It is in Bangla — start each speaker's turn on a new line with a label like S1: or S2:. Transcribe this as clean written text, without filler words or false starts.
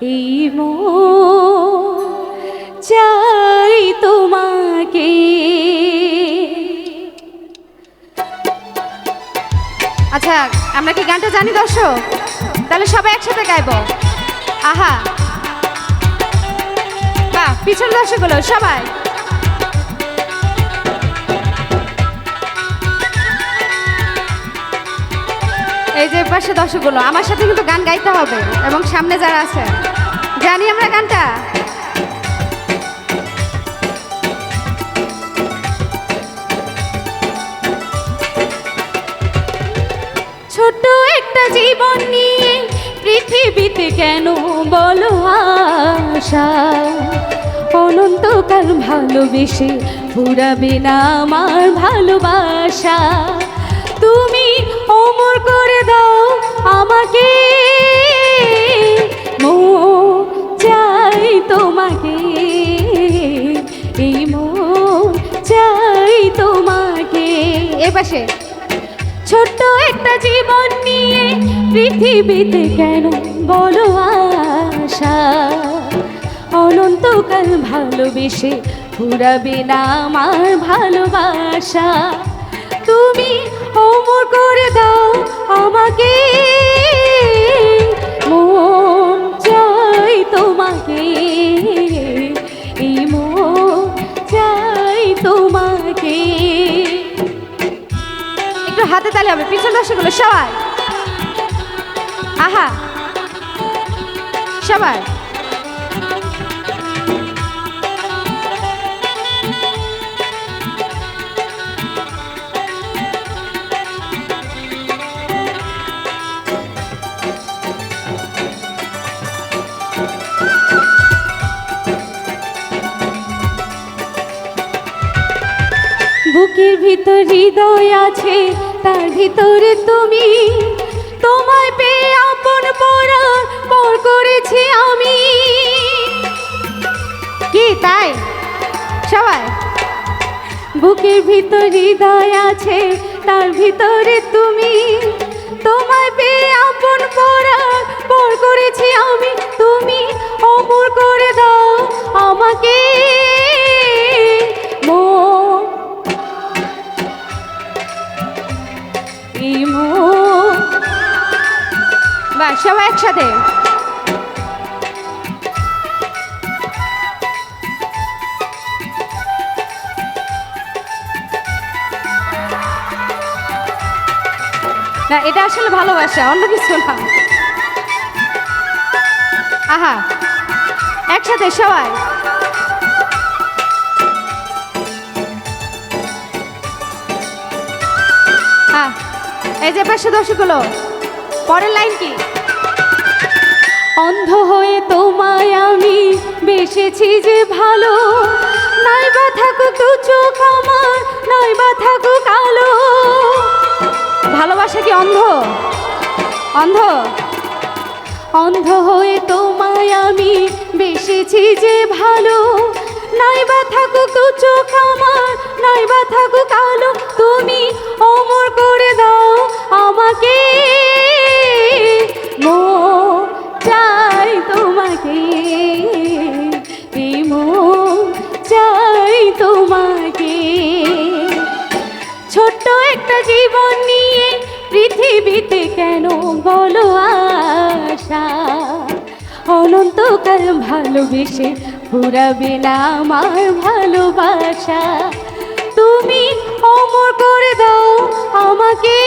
S1: এই মন চাই তোমাকে। আচ্ছা, আমরা কি গানটা জানি দর্শক? তাহলে সবাই একসাথে গাইবো। আহা, বাহ, পিছনের দর্শকগুলো সবাই। এই যে পাশে দর্শকগুলো আমার সাথে কিন্তু গান গাইতে হবে, এবং সামনে যারা আছে জানি আমরা গানটা। ছোট্ট একটা জীবন নিয়ে পৃথিবীতে কেন বলো আশা, অনন্তকাল ভালোবেসে ফুরাবে না আমার ভালোবাসা। তুমি অমর করে দাও আমাকে, মন চাই তোমাকে, এই মন চাই তোমাকে। এ পাশে ছোট্ট একটা জীবন নিয়ে পৃথিবীতে কেন বলো আশা, অনন্তকাল ভালোবেসে ফুরাবে না আমার ভালোবাসা। তুমি অমর করে দাও আমাকে, মন চাই তোমাকে, এই মন চাই তোমাকে। একটু হাতে তালে হবে, পিছন দর্শকগুলো সবাই। আহা, সবাই। বুকের ভিতর হৃদয় আছে, তার ভিতরে তুমি, তোমায় পেয়ে আপন পর করেছি আমি। কি তাই সবাই? বুকের ভিতর হৃদয় আছে, তার ভিতরে তুমি, তোমায় পেয়ে আপন পর করেছি আমি। তুমি অমর করে দাও আমাকে, মন এই মন। বাহ, সবাই একসাথে। না, এটা আসলে ভালোবাসা, অন্য কিছু না। আহা, একসাথে সবাই। হ্যাঁ, এই যে পাশে দর্শকগুলো, পরের লাইন কি? অন্ধ হয়ে তোমায় আমি বেসেছি যে ভালো, নাই বা থাকুক দু চোখ আমার, নাই বা থাকুক আলো। ভালোবাসা কি অন্ধ? অন্ধ? অন্ধ হয়ে তোমায় আমি বেসেছি যে ভালো, নাই বা থাকুক দু চোখ আমার, নাই বা থাকুক আলো। তুমি অমর করে দাও আমাকে, মন চাই তোমাকে, এই মন চাই তোমাকে। ছোট্ট একটা জীবন নিয়ে পৃথিবীতে কেন বলো আশা, অনন্তকাল ভালোবেসে ফুরাবে না আমার ভালোবাসা। তুমি অমর করে দাও আমাকে।